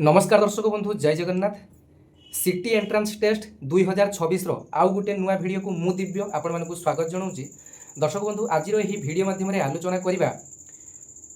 नमस्कार दर्शक बंधु जय जगन्नाथ। सिटी एंट्रांस टेस्ट 2026 आउ गोटे नुआ भिडियो को मु दिव्य आपण मानक स्वागत जनाऊँगी। दर्शक बंधु आज भिडियो माध्यम आलोचना करवा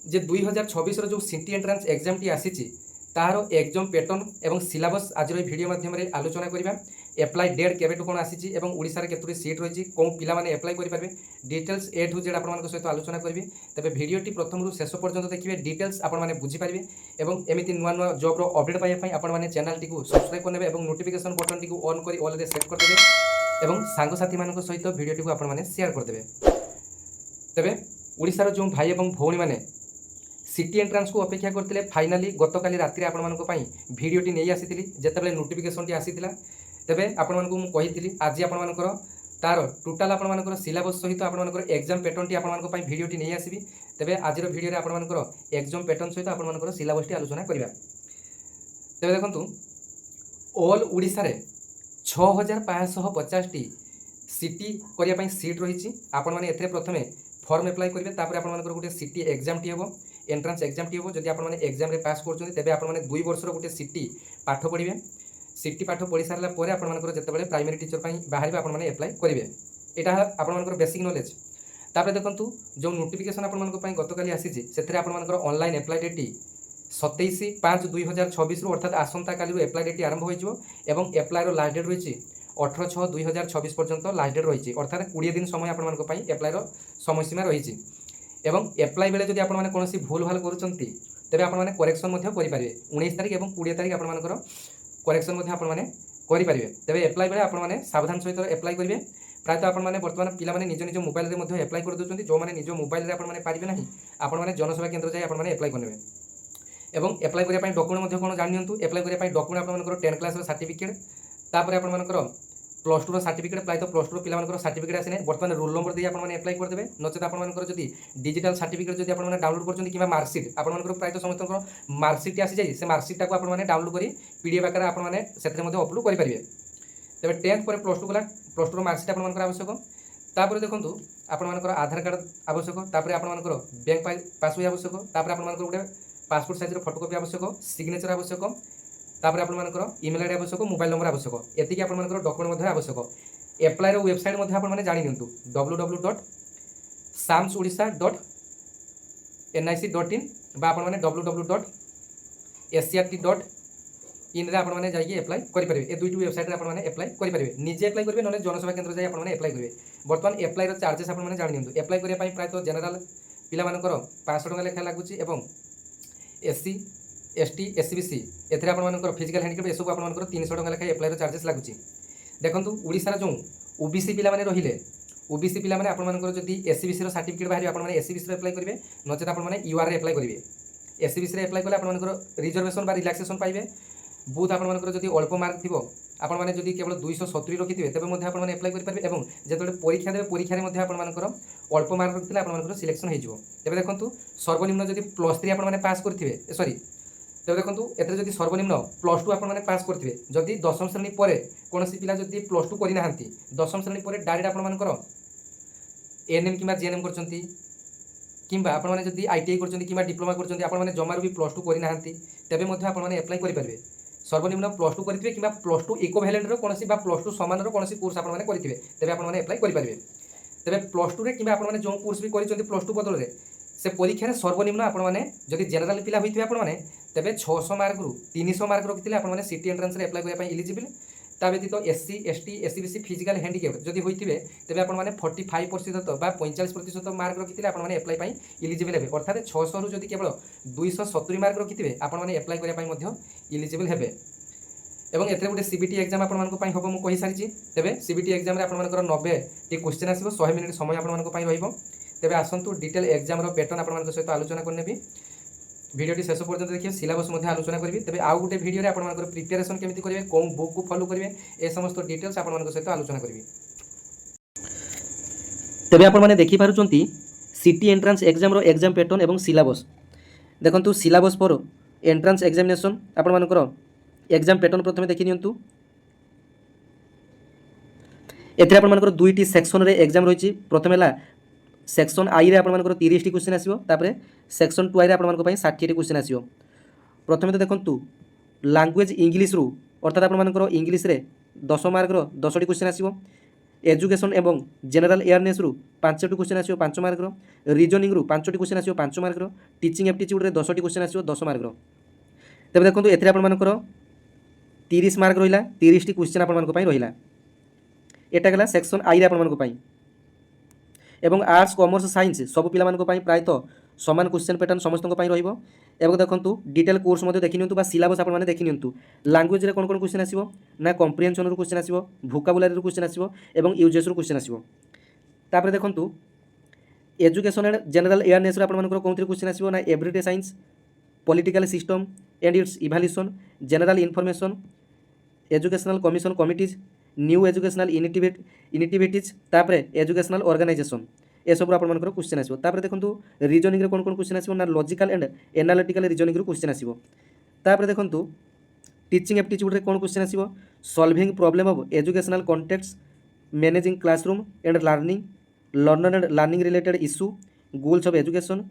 जे 2026 जो सिटी एंट्रांस एग्जाम टी आसी तार एग्जाम पैटर्न एवं सिलेबस आज भिडियो माध्यम आलोचना करवा। एप्लाई डेट केवेठू कौन आसी एवं ओडिशार केतोटी सीट रही कौन पिला माने एप्लाई करेंगे डिटेल्स ए टू जेड आपण सहित आलोचना करेंगे। तेज भिडियोटी प्रथम शेष पर्यंत देखिए डिटेल्स आपण मैंने बुझीपारे और एमती नुआ नुआ जॉब अपडेट पाइबाई आपण चैनल टी सब्सक्राइब करने और नोटिफिकेशन बटन टी ऑन कर ऑल सेट करदे और सांगसाथी मान सहित भिडियो आपण मैंने शेयर करदे। तेरे ओडिशार जो भाई और भौणी मैंने सिटी एंट्रांस को अपेक्षा करते फाइनाली गतकाली राति आपण भिडियोटी नहीं आसी जिते नोटिफिकेशन टी आसीला। तेबे आपण मानकु मु कहितली आज आपण मानकर तार टोटाल आपण मानकर सिलेबस सहित आपण मानकर एग्जाम पैटर्न टी आपण मानक पई भिडियोटी नहीं आसीबी। तेबे आजिर भिडियो रे आपण मानकर एग्जाम पैटर्न सहित आपण मानकर सिलेबस टी आलोचना करबा। तेबे देखंतु ऑल ओडिसा रे 6550 टी सिटी करिया पई सीट रही आपण माने एथरे प्रथमे फॉर्म अप्लाई करेंगे तापर आपण मानकर गोटे सिटी एग्जाम टी हेबो एंट्रांस एग्जाम टी हेबो। जदि आपण माने एग्जाम रे पास करछन तेबे आपण माने 2 वर्ष रो गोटे सिटी पाठ पढिबे। सिटी पाठ पढ़ी सारा पर आपंकर जिते प्राइमरी टीचर बाहर आपने एप्लाई करेंगे यहाँ आपर बेसिक नॉलेज। तापर देखूँ जो नोटिफिकेशन आप गतकाली आसी से आपर ऑनलाइन एप्लाई डेट 27/5/2026 अर्थात आसंता काली एप्लाई डेट आरंभ हो एप्लाईर लास्ट डेट रही 18/6/2026 पर्यंत लास्ट डेट रही अर्थात 20 दिन समय आप एप्लाईर समय सीमा रही। एप्लाई बेले जब आप कौन भूल भाल करेंगे आपने करेक्शन करेंगे 19 तारीख और 20 तारीख आपर करेक्शन करेंगे। तेज एप्लाई बेले आपने सावधान सहित एप्लाई करेंगे। प्रायतः आपने बर्तमान पिला निज निज मोबाइल में एप्लाई कर दूसरी जो मैंने निज मोबाइल में पारे ना आपने जनसेवा केन्द्र जाए आपने एप्लाई करेंगे। और एप्लाई करने डॉक्यूमेंट कौन जानी एप्लाई करने डॉक्यूमेंट आप 10 क्लास सर्टिफिकेट तापर आप प्लस 2 सर्टिफिकेट प्रायतः प्लस 2 पिला सर्टिफिकेट आसी बर्तमान रोल नंबर दी आपने एप्लाई करदे नचेत आपर जब डिजिटल सर्टिफिकेट जब आप डाउनलोड कर कि मार्कसीट आपर प्रायतः समस्त मार्कसीट आसी जाए से मार्कसीटा को आपने डाउनलोड कर पीडीएफ आकार आपने अपलोड करेंगे। तेज 10th पर प्लस 2 गला प्लस 2 मार्कसीट आप आवश्यक। तापर देखो आपर आधार कार्ड आवश्यक तापर आपर बैंक पासबुक आवश्यक तापर आपर गोटे पासपोर्ट साइज फोटोकॉपी आवश्यक सिग्नेचर आवश्यक तापर आपर इमेल आईडी आवश्यक मोबाइल नंबर आवश्यक एतिक आपर डॉक्यूमेंट आवश्यक। एप्लाईर वेबसाइट आपने जानी www.samsodisha.nic.in आपने www.scrt.in रे आपने जाइए एप्लाई करेंगे। ये दुईट वेबसाइट आपने एप्लाई करेंगे निजे एप्लाई करेंगे ना जनसेवा केन्द्र जाए आपने एप्लाई करेंगे। बर्तमान एप्लाईर चार्जेस आपने जानी एप्लाई करने प्रायतः जेनेल पिला 500 टका लेखा लगुच एससी एसटी एससीबीसी एथेर आपर फिजिकल हैंडिकैप ये सब आपर 300 टका लेखा एप्लाईर चार्जेस लगुच। देखो ओडिशार जो ओबीसी पिला माने रहिले ओबीसी पिला माने आपर जदि एससीबीसी सर्टिफिकेट बाहर आपने एससीबीसी एप्लाई करेंगे नचेत आपने यूआर एप्लाई करेंगे। एससीबीसी एप्लाई कले आपर रिजर्वेशन रिलैक्सेशन पाइबे बहुत आपर जदि अल्प मार्क थी आपने जदि केवल 270 रखी थे तेज आपने एप्लाई करेंगे और जो परीक्षा देवे परीक्षा आपर अल्प मार्क रखी आपर सिलेक्शन हो। तेज देखो सर्वनिम्न जदि +3 आपने पास करेंगे सॉरी तेज देखो एथेर जदि सर्वनिम्न +2 आपने पास करेंगे जदि 10th श्रेणी पर कौन पिला जदि +2 करना 10th श्रेणी पर डायरेक्ट आपर एएनएम कि जीएनएम कर किंबा आपने जदि आईटीआई कर डिप्लोमा कर जमार भी +2 करना तेज आपने एप्लाई करेंगे। सर्वनिम्न +2 करेंगे कि +2 इक्विवेलेंट कौन +2 सामान कौन कोर्स आपने करेंगे तेज आपने एप्लाई करेंगे। तेज +2 कि आपने जो कोर्स भी कर +2 बदल में से परीक्षा सर्वनिम्न आपने जदि जेनेल पिला होते आपने तेज 600 मार्क रु 300 मार्क रखी आपने सिटी एंट्रांस एप्लाई करने इलिजिबल। ता व्यतीत SC ST SCBC physical handicap जदि होते तेज आपने 45% 45% मार्क रखी आपने एप्लाई इलिजिबल हे अर्थात 600 रु जदि केवल 270 मार्क रखी आपने एप्लाई करने इलिजिबल हे। और एथे गोटे सीबीटी एग्जाम आपण हम मुझे सारी तेज सीबीटी एग्जाम आपर 90 टी क्वेश्चन आसो 100 मिनिट समय आप तेज आसतु डिटेल एग्जाम पैटर्न आप सहित आलोचना करने भिडियोटी शेष पर्यंत देखिए सिलेबस आलोचना करी तेज आउ गोटे भिडियो आप प्रिपेरेसन केमी करेंगे कौन बुक को फॉलो करेंगे ए समस्त डिटेल्स आप सहित आलोचना करी। तेज आपने देखिपुंट CET entrance exam exam pattern और सिलेबस देखो सिलेबस पर एंट्रांस एग्जामिनेशन आपर एग्जाम पैटर्न प्रथम देखी नियंतु एथे आपर दुईटी सेक्शन रे एग्जाम रही प्रथम है सेक्शन आई रे आपर 30 क्वेश्चन आसो सेक्शन 2 आई रे आपर 60 क्वेश्चन आसो। प्रथम तो देखु ଲାଙ୍ଗୁଏଜ୍ ଇଂଲିଶରୁ ଅର୍ଥାତ୍ ଆପଣମାନଙ୍କର ଇଂଲିଶରେ 10 ମାର୍କର 10ଟି କ୍ୱେଶ୍ଚିନ୍ ଆସିବ। ଏଜୁକେସନ୍ ଏବଂ ଜେନେରାଲ ଏୟାରନେସ୍ରୁ 5ଟି କ୍ୱେଶ୍ଚିନ୍ ଆସିବ 5 ମାର୍କର। ରିଜନିଂରୁ 5ଟି କ୍ୱେଶ୍ଚିନ୍ ଆସିବ 5 ମାର୍କର। ଟିଚିଂ ଆପ୍ଟିଚ୍ୟୁଡ଼୍ରେ 10ଟି କ୍ୱେଶ୍ଚିନ୍ ଆସିବ 10 ମାର୍କର। ତେବେ ଦେଖନ୍ତୁ ଏଥିରେ ଆପଣମାନଙ୍କର 30 ମାର୍କ ରହିଲା, 30ଟି କ୍ୱେଶ୍ଚିନ୍ ଆପଣମାନଙ୍କ ପାଇଁ ରହିଲା। ଏଟା ଗଲା ସେକ୍ସନ୍ ଆଇରେ ଆପଣମାନଙ୍କ ପାଇଁ। এবং আর্টস কমর্স সাইন্স সবু পিলাମାନଙ୍କ ପାଇଁ ପ୍ରାୟତଃ ସମାନ କ୍ୱେଶ୍ଚନ୍ ପ୍ୟାଟର୍ନ ସମସ୍ତଙ୍କ ପାଇଁ ରହିବ। ଏବଂ ଦେଖନ୍ତୁ ଡିଟେଲ୍ କୋର୍ସ ମଧ୍ୟ ଦେଖି ନିଅନ୍ତୁ ବା ସିଲାବସ୍ ଆପଣମାନେ ଦେଖି ନିଅନ୍ତୁ। ଲାଙ୍ଗୁଏଜରେ କ'ଣ କ'ଣ କ୍ୱେଶ୍ଚନ୍ ଆସିବ ନା କମ୍ପ୍ରିହେନ୍ସନ୍ରୁ କ୍ୱେଶ୍ଚନ୍ ଆସିବ, ଭୋକାବୁଲାରୀରୁ କ୍ୱେଶ୍ଚନ୍ ଆସିବ ଏବଂ ୟୁଜେସ୍ରୁ କ୍ୱେଶ୍ଚନ୍ ଆସିବ। ତାପରେ ଦେଖନ୍ତୁ ଏଜୁକେସନ୍ ଆଣ୍ଡ ଜେନେରାଲ ଏୟାରନେସ୍ରୁ ଆପଣମାନଙ୍କର କେଉଁଥିରେ କ୍ୱେଶ୍ଚନ୍ ଆସିବ ନା everyday science, political system and its evolution, general information, educational commission committees, new educational initiatives, तापर एजुकेशनल ऑर्गेनाइजेशन ए सब आपंकर क्वेश्चन आसो। देखो रिजनिंग कौन कौन क्वेश्चन आसो ना logical and analytical reasoning question आसो। देखो टीचिंग एप्टीट्यूड कौन क्वेश्चन आसो solving problem of educational context, managing classroom and learning, learner and learning related issue, goals of education,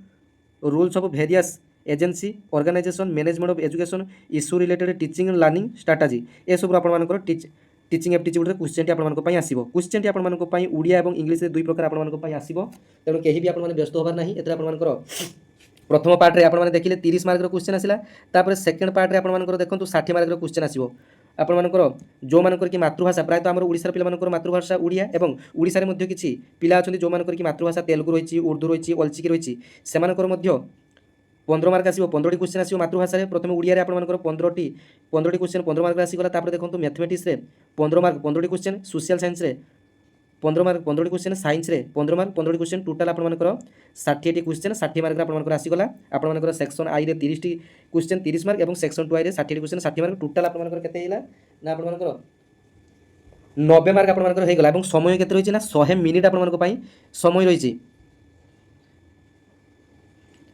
roles of various agency organisation, management of education, issue related teaching and learning strategy ए सब आपंकर teaching aptitude question T आपंकर आसो। Question T आपंकर ओडिया और English दुई प्रकार आपंकर आसो। तेणु कहीं भी आपने व्यस्त होबार ना। ये आपंकर प्रथम पार्टे आपने देखिले 30 मार्क क्वेश्चन आसला। तापर सेकेंड पार्टे आपंकर देखो 60 मार्क क्वेश्चन आसो। आपंकर जो मानकर कि मातृभाषा प्रायतः आम ओडिशार पिलामानकर मातृभाषा ओडिया और ओडिशारे मध्य किछि पिला अछंती जो मानकर कि मातृभाषा तेलुगु रही, उर्दू रही, अलचिकी रही, सेमानकर मध्य 15 मार्क आसो। 15टी क्वेश्चन आसो मातृभाषा में। प्रथम ओडिया आपंकर 15टी क्वेश्चन 15 मार्क आसीगला। देखो मैथमेटिक्स 15 मार्क 15टी क्वेश्चन, सोशल साइंस 15 मार्क 15टी क्वेश्चन, साइंस 15 मार्क 15टी क्वेश्चन, टोटाल आपंकर 60टी क्वेश्चन 60 मार्क आपंकर आसीगला। आपंकर सेक्शन आई रे 30टी क्वेश्चन 30 मार्क और सेक्शन 2 आई रे 60टी क्वेश्चन 60 मार्क, टोटाल आपंकर केते हैला ना आपंकर 90 मार्क आपंकर हे गला। और समय केते रहिछि ना 100 मिनिट आपंकर पई समय रहिछि।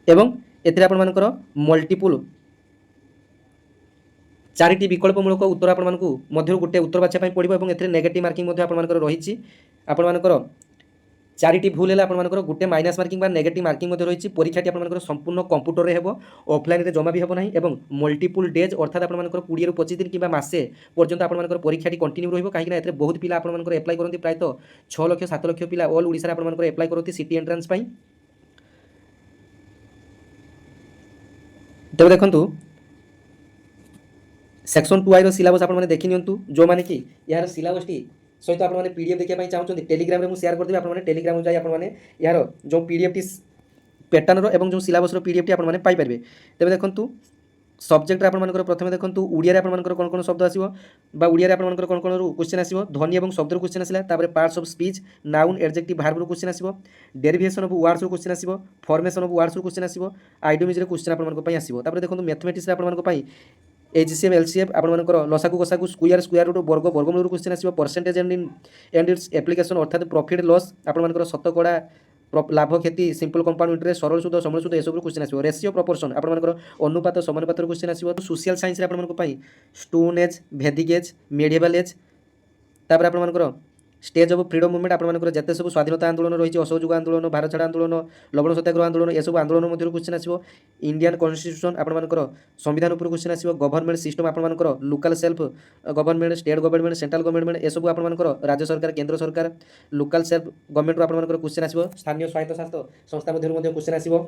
एवं एथिरे आपंकर मल्टीपुल 4टी विकल्पमूलक उत्तर आपंकर मध्य गोटे उत्तर बाछा पड़ो और एथिरे नेगेटिव मार्किंग आपंकर रही। आपंकर 4टी भूल है आपंकर गोटे माइनस मार्किंग नेगेटिव मार्किंग रही। परीक्षाटी आपंकर संपूर्ण कंप्यूटर रे हेबो, ऑफलाइन रे जमा भी हेबो नहीं। और मल्टीपुल डेज अर्थात आपंकर 20 ରୁ 25 दिन कि मासे पर्यंत आपंकर परीक्षाटी कंटिन्यू रहिबो। कहीं एथिरे बहुत पिला आपंकर एप्लाई करती प्रायतः 6 लाख 7 लाख पिला ऑल ओडिशा आपंकर एप्लाई करती सिटी एंट्रांस पई। तब देखो सेक्शन 2 आई सिलेबस आपने देखी नियंतु। जो माने कि यार सिलेबस टी सहित आपने पीडीएफ देखा चाहते टेलीग्राम में शेयर करदेवी। आपने टेलीग्राम जाए आपने यार जो पीडीएफ टी पैटर्न और जो सिलेबस पीडीएफ टी आपने पाइपर। तेज देखो सब्जेक्ट आपंकर प्रथम देखो ओडिया आपंकर कौन कौन शब्द आसो ओडिया आपंकर कौन कौन क्वेश्चन आसो ध्वनि और शब्द क्वेश्चन आसला। Parts of speech, noun, adjective, verb question आसो, डेरिवेशन ऑफ वर्ड्स क्वेश्चन आसो, फॉर्मेशन ऑफ वर्ड्स क्वेश्चन आसो, आइडियोलॉजी क्वेश्चन आपंकर आसो। देखो मैथमेटिक्स आपंकर एचसीएफ एलसीएफ आपंकर लसागु गसागु स्क्वायर रूट वर्ग वर्गमूल क्वेश्चन आसो, परसेंटेज एंड इट्स एप्लिकेशन अर्थात प्रॉफिट लॉस आपंकर शतकड़ा लाभ क्षति, सिंपल कंपाउंड इंटरेस्ट, सरल सूद, समूल सूद, एसबू क्वेश्चन आसो। रेशियो प्रपोर्शन आपंकर अनुपात समानुपात क्वेश्चन आसो। सोशल साइंस आपंकर स्टोन एज, वैदिक एज, मेडिएवल एज, तापर आपंकर स्टेज ऑफ फ्रीडम मूवमेंट आपंकर जिते सब स्वाधीनता आंदोलन रही, असहयोग आंदोलन, भारत छाड़ आंदोलन, लवण सत्याग्रह आंदोलन, यह सब आंदोलन मध्य क्वेश्चन आसो। इंडियन कॉन्स्टिट्यूशन आपंकर संविधान उपर क्वेश्चन आसो। गवर्नमेंट सिस्टम आपंकर local self government, state government, central government, यह सब आपंकर राज्य सरकार, केंद्र सरकार, लोकल सेल्फ गवर्नमेंट आपंकर क्वेश्चन आसो। स्थानीय स्वायत्त शासित संस्था मध्य क्वेश्चन आसो।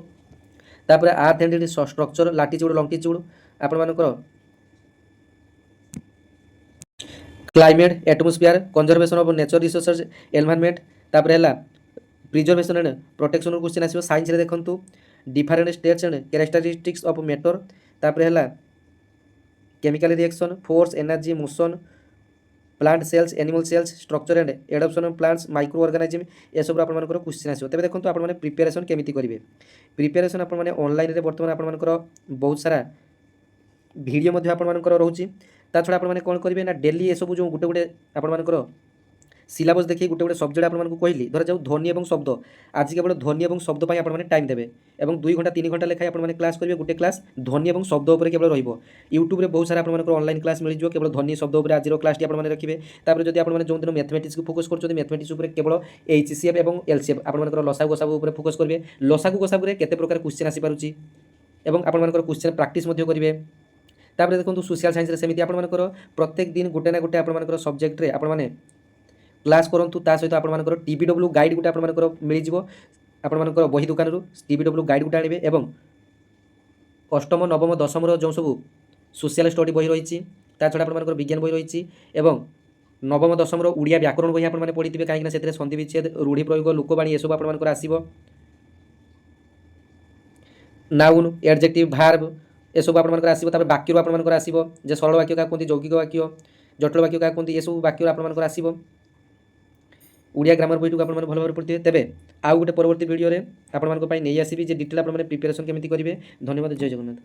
तापर अर्थ एंड स्ट्रक्चर, लाटिट्यूड, लंगिट्यूड आपंकर climate, atmosphere, conservation of nature resources, environment, तापर है प्रिजर्वेशन एंड प्रोटेक्शन क्वेश्चन आसो। साइंस रे देखंतु different states and characteristics of matter, तापर है chemical reaction, force, energy, motion, plant cells, animal cells, structure and adaption of plants, micro organism, ये सब आपंकर क्वेश्चन आसो। तेज देखो आपने प्रिपेरेसन केमी करेंगे। प्रिपेरेसन आपने ऑनलाइन बर्तमान आपंकर बहुत सारा वीडियो आपंकर रोचे। ता छड़ा आपने कौन करेंगे ना डेली ये सब जो गोटे गोटे आपंकर सिलेबस देखिए गोटे गोटे सब्जेक्ट आपको कहली धर जाऊ ध्वनि और शब्द आज केवल ध्वनि और शब्द पर आपने टाइम देवे और 2 घंटा 3 घंटा लेखाएं आपने क्लास करेंगे। गोटे क्लास ध्वनि और शब्द उपर केवल रहिबो। यूट्यूब रे बहुत सारा आपंकर ऑनलाइन क्लास मिल जाए केवल ध्वनि शब्द उपर आज क्लास आपने रखिए। तापर जब आपने जो दिन मैथमेटिक्स को फोकस कर मैथमेटिक्स उपर केवल एचसीएफ और एलसीएफ आपंकर लसागु गसागु उपर फोकस करेंगे। लसागु गसागु केते प्रकार क्वेश्चन आसी पारुची एवं आपंकर क्वेश्चन प्रैक्टिस करेंगे। ତାପରେ ଦେଖନ୍ତୁ ସୋସିଆଲ ସାଇନ୍ସରେ ସେମିତି ଆପଣମାନଙ୍କର ପ୍ରତ୍ୟେକ ଦିନ ଗୋଟେ ନା ଗୋଟେ ଆପଣମାନଙ୍କର ସବଜେକ୍ଟରେ ଆପଣମାନେ କ୍ଲାସ୍ କରନ୍ତୁ। ତା ସହିତ ଆପଣମାନଙ୍କର TBW ଗାଇଡ଼ ଗୋଟେ ଆପଣମାନଙ୍କର ମିଳିଯିବ ଆପଣମାନଙ୍କର ବହି ଦୋକାନରୁ। TBW ଗାଇଡ଼ ଗୋଟେ ଆଣିବେ ଏବଂ ଅଷ୍ଟମ ନବମ ଦଶମର ଯେଉଁ ସବୁ ସୋସିଆଲ ଷ୍ଟଡି ବହି ରହିଛି, ତା ଛଡ଼ା ଆପଣମାନଙ୍କର ବିଜ୍ଞାନ ବହି ରହିଛି ଏବଂ ନବମ ଦଶମର ଓଡ଼ିଆ ବ୍ୟାକରଣ ବହି ଆପଣମାନେ ପଢ଼ିଥିବେ, କାହିଁକିନା ସେଥିରେ ସନ୍ଧି ବିଚ୍ଛେଦ, ରୂଢ଼ି ପ୍ରୟୋଗ, ଲୋକବାଣୀ ଏସବୁ ଆପଣମାନଙ୍କର ଆସିବ। ନାଉନ୍, ଏଡଜେକ୍ଟିଭ, ଭାର୍ବ ଏସବୁ ଆପଣମାନଙ୍କର ଆସିବ। ତାପରେ ବାକ୍ୟରୁ ଆପଣମାନଙ୍କର ଆସିବ ଯେ ସରଳ ବାକ୍ୟ କାହା କୁହନ୍ତି, ଯୌଗିକ ବାକ୍ୟ, ଜଟିଳ ବାକ୍ୟ କାହା କୁହନ୍ତି, ଏସବୁ ବାକ୍ୟରୁ ଆପଣମାନଙ୍କର ଆସିବ। ଓଡ଼ିଆ ଗ୍ରାମାର ବହିଟିକୁ ଆପଣମାନେ ଭଲ ଭାବରେ ପଢ଼ିଥିବେ। ତେବେ ଆଉ ଗୋଟେ ପରବର୍ତ୍ତୀ ଭିଡ଼ିଓରେ ଆପଣମାନଙ୍କ ପାଇଁ ନେଇ ଆସିବି ଯେ ଡିଟେଲ୍ ଆପଣମାନେ ପ୍ରିପାରେସନ୍ କେମିତି କରିବେ। ଧନ୍ୟବାଦ, ଜୟ ଜଗନ୍ନାଥ।